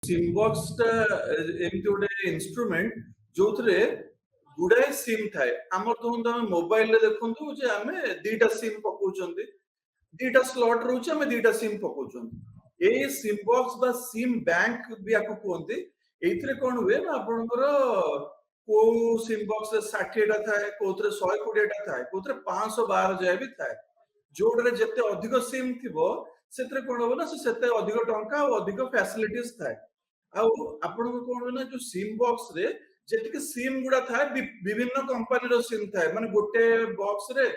SIM box एमती गोटे instrument जो गुड़ाए सिम थाए आम तो मोबाइल देखु आम दीटा सिम पकाउं दीटा स्लॉट रोचे आम दीटा सिम पकाउं ए सिम बॉक्स बा सिम बैंक भी आपको कहते एथिरे कौन हुए ना आपनकर को सिम बॉक्स 60टा थाए कोथरे 120टा थाए कोथरे 512 जाय भी थाए जोडरे जते अधिक सिम थिबो सेतरे कोन हो ना सेते अधिक टंका और अधिक फैसिलिटीज थाए आ आपन को कोन ना जो सिम बॉक्स रे जेतिके सिम गुडा थाए विभिन्न कंपनी रो सिम थाए माने गोटे बॉक्स रे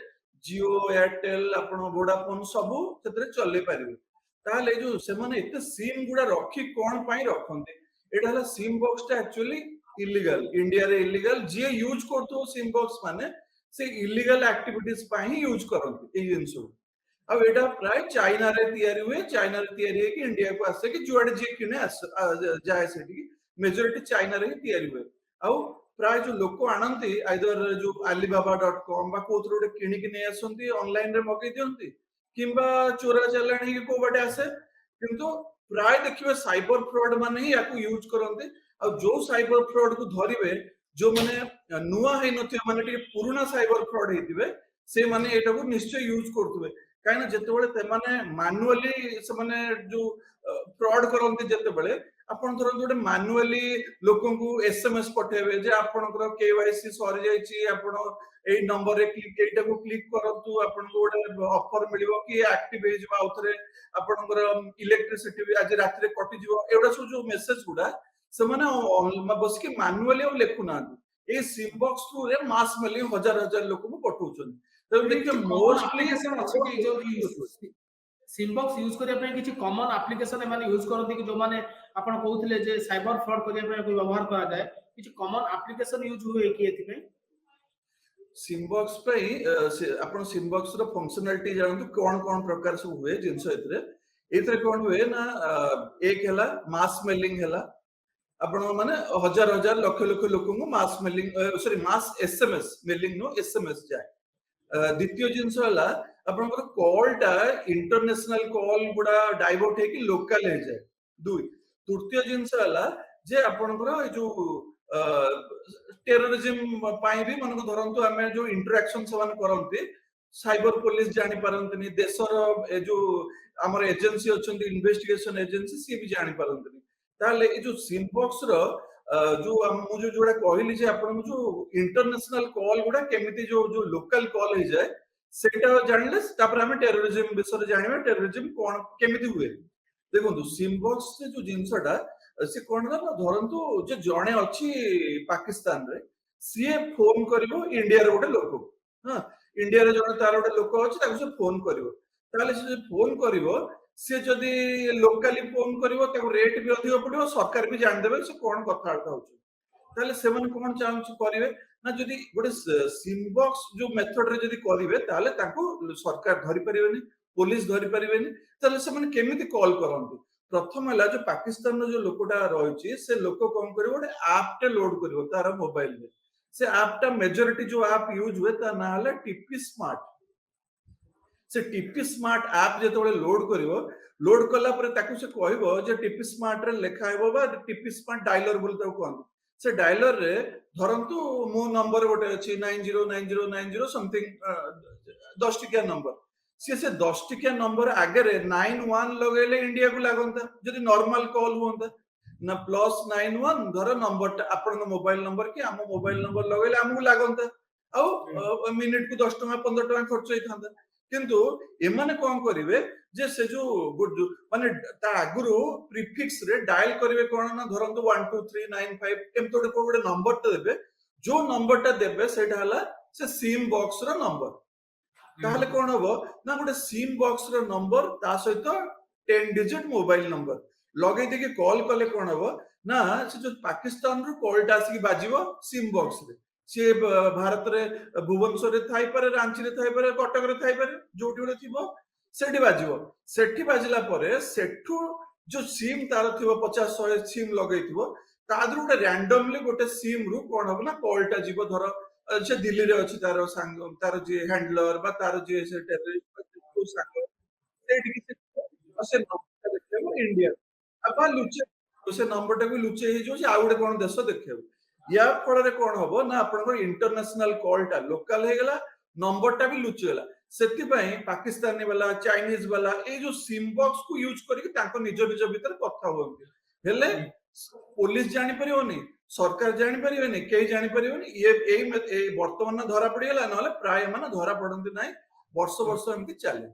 जियो एयरटेल आपण वोडाफोन सबु सेतरे चले पारिबे ताले जो से माने एते सिम गुडा रखी कोन पई रखंते एटा हला सिम बॉक्स टा एक्चुअली इलीगल इंडिया रे इलीगल जे यूज करतो सिम बॉक्स माने से इलीगल एक्टिविटीज पई ही यूज करंते ए जिंसो अब एटा प्राय चाइना रे तयारी हुए चाइना रे तयारी है कि इंडिया को आसे कि जुआडे जे किने जाए सेठी मेजॉरिटी चाइना रे तयारी हुए आउ प्राय जो लोक आनंती आइदर जो alibaba.com बा कोथरो गोटे किनि कि नै आसंती ऑनलाइन रे मगै दियंती किंबा चोरा चलाणी के को बाटे आसे किंतु प्राय देखिबे साइबर फ्रॉड माने ही याकू यूज करंते आ जो साइबर फ्रॉड को धरिबे जो माने नुआ है नथिबे माने टिके पुराना साइबर फ्रॉड हेतिबे से माने एटा को निश्चय यूज करतबे कहीं जितेबाला से मानुअली से जो फ्रॉड करते जितेबाला आपन धरन गोटे मानुअली लोकन को एसएमएस पठेबे जे आपनकर केवाईसी सरी जाईची आपन ए नंबर रे क्लिक एटा को क्लिक करंतु आपन को गोटे ऑफर मिलिबो कि एक्टिव हे जबा उथरे आपनकर इलेक्ट्रिसिटी भी आज रात रे कटि जिवो एडा सब जो मेसेज गुडा से माने बस के मानुअली और लेखु ना ए सिम बॉक्स थ्रू रे मास मेलिंग हजार हजार लोक को पठौछन तो देखिए मोस्टली एप्लीकेशन अछि कि जो सिमबॉक्स यूज करिया पे किछि कॉमन एप्लीकेशन माने यूज करथि कि जो माने आपण कहउथिले जे साइबर फ्रॉड करिया पे कोई व्यवहार करा जाय किछि कॉमन एप्लीकेशन यूज हुए कि एथि पे सिमबॉक्स पे आपण सिमबॉक्स रो फंक्शनलिटी जानतु कोन कोन प्रकार से हुए जिंसो एथरे एथरे कोन हुए ना एक हला मास मेलिंग हला आपण माने हजार हजार लाख लाख लोक को mass mailing sorry mass SMS mailing no SMS जाय द्वितीय जिनस हला आपनकर कॉल टा इंटरनेशनल कॉल गुडा डाइवर्ट है कि लोकल है जाय दुई तृतीय जिनस हला जे आपनकर जो टेररिज्म पाई भी मन को धरंतु हमें जो इंटरेक्शन समान करंती साइबर पुलिस जानि पारंतनी देशर ए जो हमर एजेंसी अछंती इन्वेस्टिगेशन एजेंसी सी भी जानि पारंतनी ताले ए जो सिम बॉक्स रो जो मु जो जोडा कहली जे आपन जो इंटरनेशनल कॉल गुडा केमिति जो जो लोकल कॉल हे जाय सेटा जानले तापर हम टेररिज्म विषय जानिबा टेररिज्म कोन केमिति हुए देखो सिम बॉक्स से जो जिंसटा से कोन ना धरंतु जे जणे अछि पाकिस्तान रे सीए फोन करिवो इंडिया रे गोटे लोक हां इंडिया रे जणे तार गोटे लोक अछि ताको से फोन करिवो ताले से फोन करिवो से जदि लोकली फोन करिवो ताको रेट भी अधिक पड़िवो सरकार भी जान देबे से कोन कथा होउछ ताले से मन कोन चांस करिवे ना जदि गोटे सिम बॉक्स जो मेथड रे जदि करिवे ताले ताको सरकार धरि परिबेनी पुलिस धरि परिबेनी ताले से मन केमिति कॉल करंती प्रथम हला जो पाकिस्तान रो जो लोकटा रहिछि से लोक कोन करिवो गोटे ऐप टे लोड करिवो तार मोबाइल रे से ऐप टा मेजॉरिटी जो ऐप यूज हुए ता ना हला टीपी स्मार्ट से टीपी स्मार्ट ऐप जेतोले लोड करिवो लोड कला पर ताकू से कहबो जे टीपी स्मार्ट रे लेखा हेबो बा टीपी स्मार्ट डायलर बोल ताको कहन से डायलर रे धरंतु मो नंबर गोटे अछि 909090 समथिंग 10 टिकिया नंबर से 10 टिकिया नंबर आगे रे 91 लगेले इंडिया को लागंता जदि नॉर्मल कॉल होंता ना +91 धर नंबर आपन मोबाइल नंबर कि हम मोबाइल नंबर लगेले हमहु लागंता आ मिनिट को 10 टका 15 टका खर्च होइथांता किंतु एमाने कोन करिवे जे से जो माने ता आगुरु प्रीफिक्स रे डायल करिवे कोन ना धरंतु 12395 एम तोडे को गोटे नंबर ता देबे जो नंबर ता देबे सेटा हला से सिम बॉक्स रो नंबर ताहले कोन हबो ना गोटे सिम बॉक्स रो नंबर ता सहित 10 डिजिट मोबाइल नंबर लगे देके कॉल कले कोन हबो ना से जो पाकिस्तान रो कॉल टा आसी बाजिबो सिम बॉक्स रे से भारत रे भुवनेश्वर रे थाई पारे रांची रे थाई पारे कटक रे थाई पारे जोटी गोटे थिबो सेठी बाजिबो सेठी बाजिला परे सेठू जो सिम तार थिबो 50 100 सिम लगैथिबो तादरु गोटे रैंडमली गोटे सिम रु कोन हबो ना कॉल टा जीवो धर से दिल्ली रे अछि तार संग तार जे हैंडलर बा तार जे से टेररिस्ट को संग सेठी से नंबर देखबो इंडिया अब लुचे से नंबर टा भी लुचे हे जो आ गुटे कोन देश देखियो या फଳରେ कोन हबो ना आपनकर इंटरनेशनल कॉल टा लोकल हे गेला नंबर टा भी लुचे गेला सेति पई पाकिस्तानी वाला चाइनीज वाला ए जो सिम बॉक्स को यूज करके ताको निज निज भीतर कथा होंगे हेले पुलिस जानि परियोनी सरकार जानि परियोनी केही जानि परियोनी ये वर्तमान धरा पड़ी गेला नले प्राय माने धरा पड़ंती नाही वर्ष वर्ष एमती चले